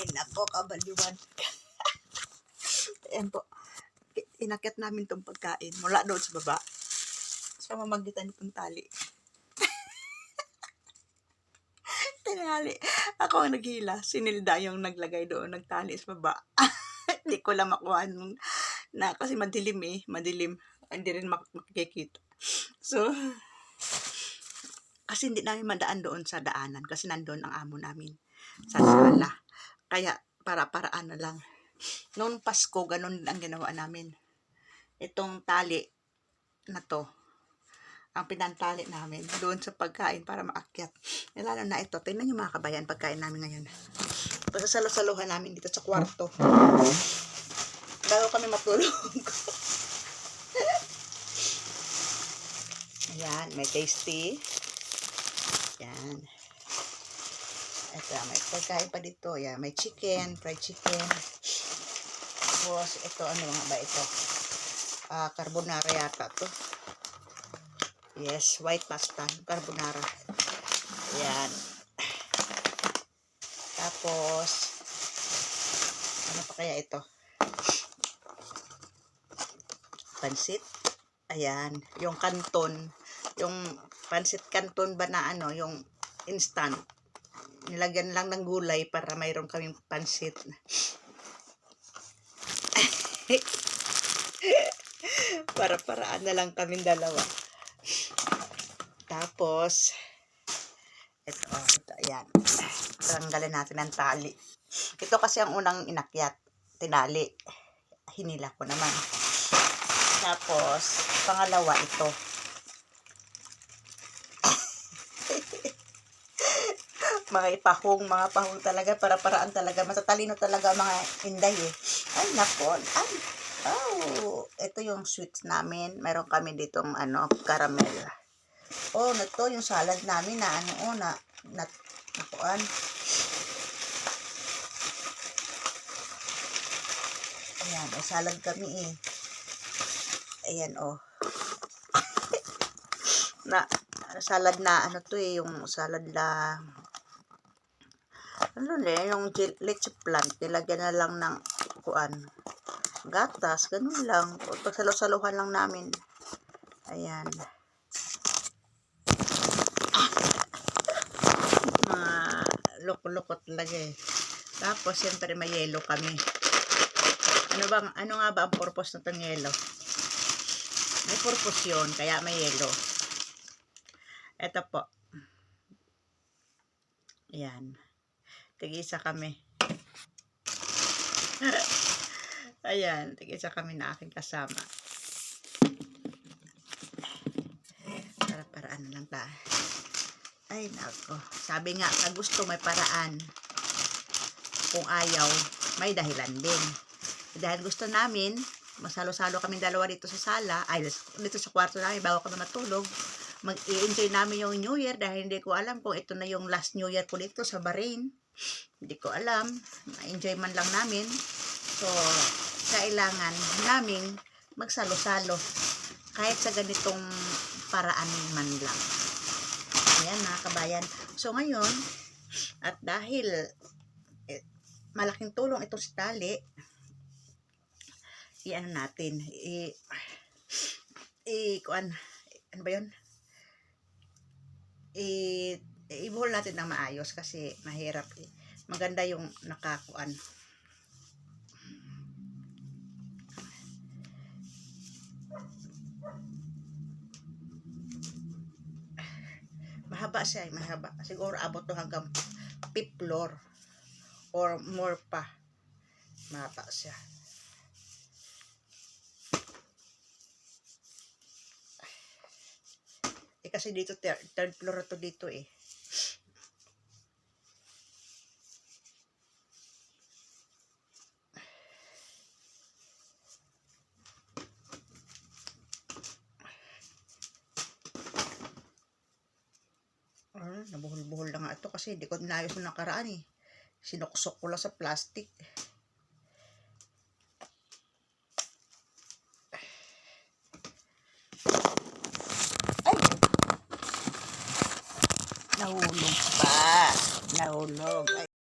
Ay, nako, kabaliwan. Ayan po. Inakyat namin tong pagkain mula doon sa baba. Sa mamagitan nitong tali. Tinali. Ako ang naghila. Si Nilda yung naglagay doon, nagtali sa baba. Hindi ko lang makuha nung, kasi madilim eh. Madilim. Hindi rin makikita. So, kasi hindi namin madaan doon sa daanan kasi nandoon ang amo namin sa sala. Kaya para-paraan na lang. Noong Pasko, ganun ang ginawa namin. Itong tali na to, ang pinantali namin doon sa pagkain para maakyat. Lalo na ito, tingnan nyo mga kabayan, pagkain namin ngayon. Pasasalo-saluhan namin dito sa kwarto. Bago kami matulog. Ayan, may tasty. Yan. Ito, may pagkain pa dito. Yan, may chicken, fried chicken. Tapos, ito, ano nga ba ito? Carbonara yata to. Yes, white pasta, carbonara. Yan. Tapos, ano pa kaya ito? Pansit. Ayan, yung kanton. Yung pansit kanton ba na ano, yung instant. Nilagyan lang ng gulay para mayroon kaming pansit. Para-paraan na lang kaming dalawa. Tapos, ito, ayan. Tanggalin natin ang tali. Ito kasi ang unang inakyat. Tinali. Hinila ko naman. Tapos, pangalawa ito. Mga pahong talaga, para-paraan talaga. Matatalino talaga mga inday eh. Ay, nako. Ay, oh. Ito yung sweets namin. Meron kami ditong caramel. Oh, ito yung salad namin na nakuan. Ayan, may salad kami eh. Ayan, oh. Salad na, to eh, yung salad na, yung leche plant, nilagyan na lang ng, gatas, ganun lang. Pagsalo-saluhan lang namin. Ayan. Mga loko-loko talaga eh. Tapos, siyempre may yelo kami. Ano nga ba ang purpose na itong yelo? May purpose yun, kaya may yelo. Ito po. Ayan. Tig-isa kami. Ayan. Tig-isa kami na aking kasama. Para-paraan na lang tayo. Ay, nako. Sabi nga, sa gusto may paraan. Kung ayaw, may dahilan din. Dahil gusto namin, masalo-salo kami dalawa dito sa sala, dito sa kwarto namin bago kami matulog. Mag-i-enjoy namin yung New Year dahil hindi ko alam kung ito na yung last New Year ko dito sa Bahrain. Hindi ko alam. Ma-enjoy man lang namin. So, kailangan namin magsalo-salo. Kahit sa ganitong paraan man lang. Ayan mga kabayan. So, ngayon, at dahil malaking tulong itong si tali, ano natin, ano ba yun? Ibuhol natin ng maayos kasi mahirap eh. Maganda yung nakakuan. Mahaba siya, mahaba. Siguro abot to hanggang 5th floor or more pa. Mahaba siya. Kasi dito, 3rd floor to dito eh. Nabuhol-buhol na nga ito kasi hindi ko inayos na nakaraan eh. Sinuksok ko lang sa plastic. Nahulog pa. Nahulog. Ay,